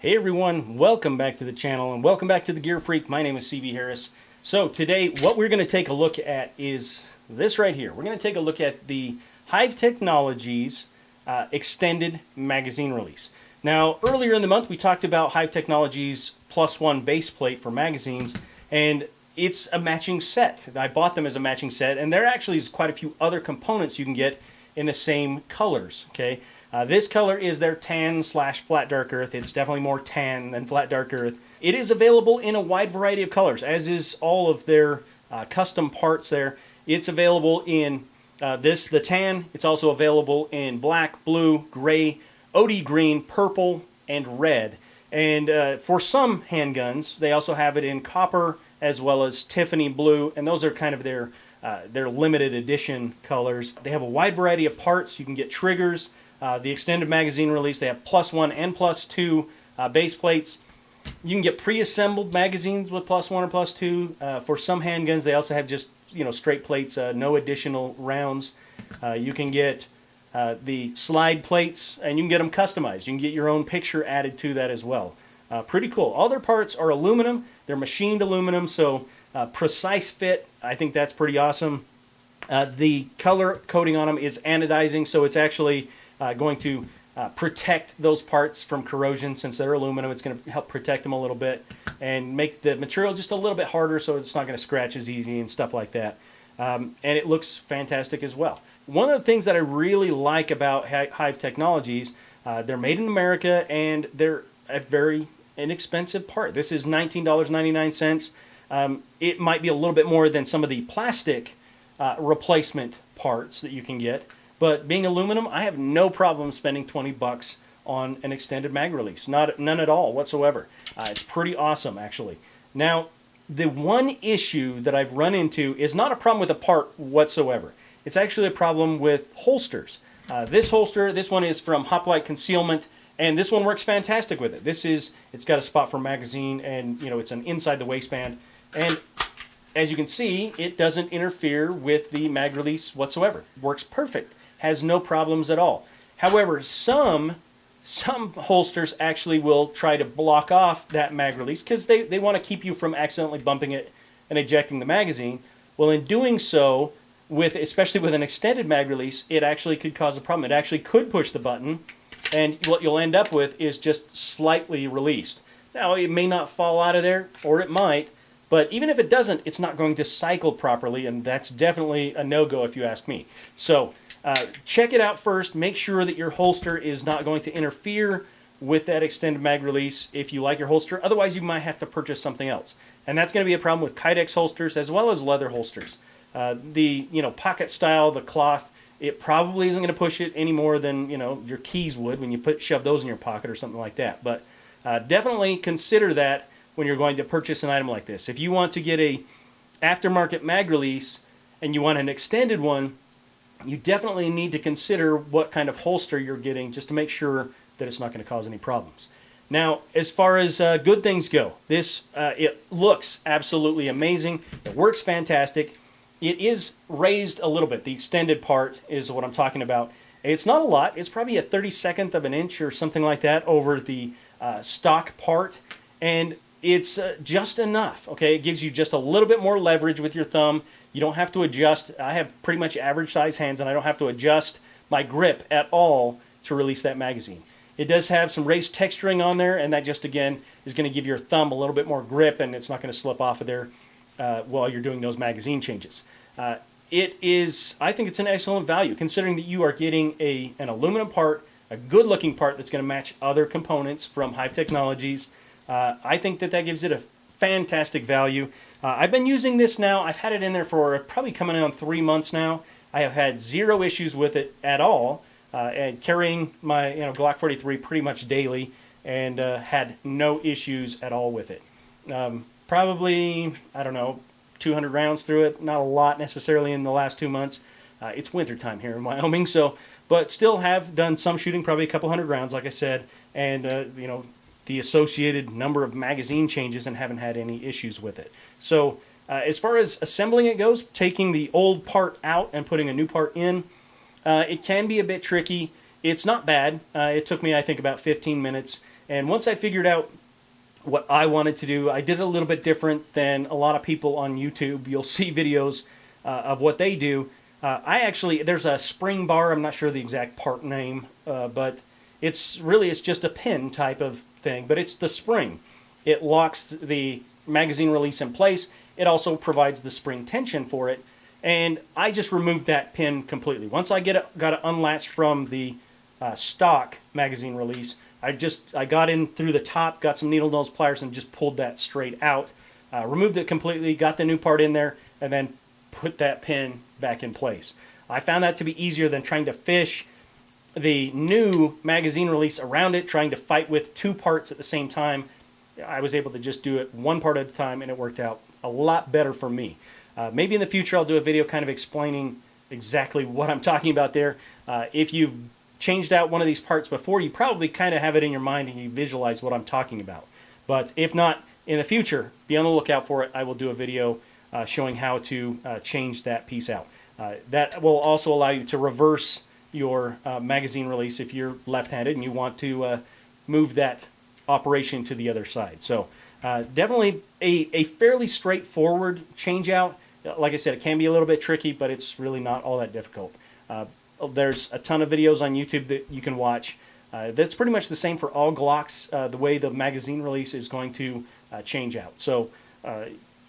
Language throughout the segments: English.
Hey everyone, welcome back to the channel and welcome back to the Gear Freak. My name is CB Harris. So today what we're going to take a look at is this right here. We're going to take a look at the Hyve Technologies extended magazine release. Now earlier in the month we talked about Hyve Technologies +1 base plate for magazines, and it's a matching set. I bought them as a matching set, and there actually is quite a few other components you can get in the same colors. Okay, this color is their tan/flat dark earth. It's definitely more tan than flat dark earth. It is available in a wide variety of colors, as is all of their custom parts there. It's available in the tan. It's also available in black, blue, gray, OD green, purple, and red. And for some handguns, they also have it in copper as well as Tiffany blue, and those are kind of their limited edition colors. They have a wide variety of parts. You can get triggers. The extended magazine release, they have +1 and +2 base plates. You can get pre-assembled magazines with +1 and +2. For some handguns, they also have just straight plates, no additional rounds. You can get the slide plates, and you can get them customized. You can get your own picture added to that as well. Pretty cool. All their parts are aluminum. They're machined aluminum, so precise fit. I think that's pretty awesome. The color coating on them is anodizing, so it's actually going to protect those parts from corrosion. Since they're aluminum, it's going to help protect them a little bit and make the material just a little bit harder, so it's not going to scratch as easy and stuff like that. And it looks fantastic as well. One of the things that I really like about Hyve Technologies, they're made in America, and they're a very inexpensive part. This is $19.99. It might be a little bit more than some of the plastic replacement parts that you can get, but being aluminum, I have no problem spending 20 bucks on an extended mag release. None at all whatsoever. It's pretty awesome, actually. Now, the one issue that I've run into is not a problem with the part whatsoever. It's actually a problem with holsters. This holster, this one is from Hoplite Concealment, and this one works fantastic with it. It's got a spot for magazine, and it's an inside the waistband, and as you can see, it doesn't interfere with the mag release whatsoever. Works perfect. Has no problems at all. However, some holsters actually will try to block off that mag release because they want to keep you from accidentally bumping it and ejecting the magazine. Well, in doing so, especially with an extended mag release, it actually could cause a problem. It actually could push the button, and what you'll end up with is just slightly released. Now, it may not fall out of there, or it might, but even if it doesn't, it's not going to cycle properly, and that's definitely a no-go if you ask me. So check it out first. Make sure that your holster is not going to interfere with that extended mag release if you like your holster. Otherwise, you might have to purchase something else. And that's going to be a problem with Kydex holsters as well as leather holsters. The pocket style, the cloth, it probably isn't going to push it any more than your keys would when you shove those in your pocket or something like that. But definitely consider that when you're going to purchase an item like this. If you want to get a aftermarket mag release and you want an extended one, you definitely need to consider what kind of holster you're getting just to make sure that it's not going to cause any problems. Now, as far as good things go, this it looks absolutely amazing. It works fantastic. It is raised a little bit. The extended part is what I'm talking about. It's not a lot. It's probably a 32nd of an inch or something like that over the stock part, and it's just enough. Okay, it gives you just a little bit more leverage with your thumb. You don't have to adjust. I have pretty much average size hands, and I don't have to adjust my grip at all to release that magazine. It does have some raised texturing on there, and that just again is going to give your thumb a little bit more grip, and it's not going to slip off of there while you're doing those magazine changes. I think it's an excellent value considering that you are getting an aluminum part, a good looking part that's going to match other components from Hyve Technologies. I think that gives it a fantastic value. I've been using this now. I've had it in there for probably coming on 3 months now. I have had zero issues with it at all, and carrying my Glock 43 pretty much daily, and had no issues at all with it. Probably, I don't know, 200 rounds through it. Not a lot necessarily in the last 2 months. It's winter time here in Wyoming, but still have done some shooting, probably a couple hundred rounds, like I said, and the associated number of magazine changes, and haven't had any issues with it. So as far as assembling it goes, taking the old part out and putting a new part in, it can be a bit tricky. It's not bad. It took me, I think, about 15 minutes. And once I figured out what I wanted to do, I did it a little bit different than a lot of people on YouTube. You'll see videos of what they do. There's a spring bar, I'm not sure the exact part name, but it's just a pin type of thing, but it's the spring. It locks the magazine release in place. It also provides the spring tension for it, and I just removed that pin completely. Once I got it unlatched from the stock magazine release, I got in through the top, got some needle nose pliers, and just pulled that straight out. Removed it completely, got the new part in there, and then put that pin back in place. I found that to be easier than trying to fish the new magazine release around it, trying to fight with two parts at the same time. I was able to just do it one part at a time, and it worked out a lot better for me. Maybe in the future I'll do a video kind of explaining exactly what I'm talking about there. If you've changed out one of these parts before, you probably kind of have it in your mind and you visualize what I'm talking about. But if not, in the future, be on the lookout for it. I will do a video showing how to change that piece out. That will also allow you to reverse your magazine release if you're left-handed and you want to move that operation to the other side. So definitely a fairly straightforward change out. Like I said, it can be a little bit tricky, but it's really not all that difficult. There's a ton of videos on YouTube that you can watch. That's pretty much the same for all Glocks, the way the magazine release is going to change out. So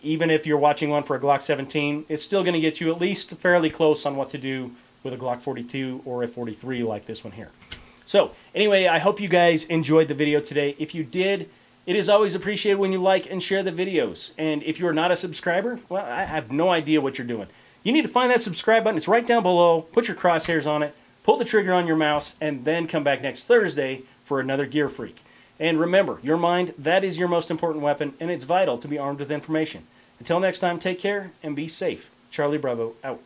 even if you're watching one for a Glock 17, it's still going to get you at least fairly close on what to do with a Glock 42 or a 43 like this one here. So anyway, I hope you guys enjoyed the video today. If you did, it is always appreciated when you like and share the videos. And if you're not a subscriber, well, I have no idea what you're doing. You need to find that subscribe button. It's right down below. Put your crosshairs on it. Pull the trigger on your mouse. And then come back next Thursday for another Gear Freak. And remember, your mind, that is your most important weapon. And it's vital to be armed with information. Until next time, take care and be safe. Charlie Bravo, out.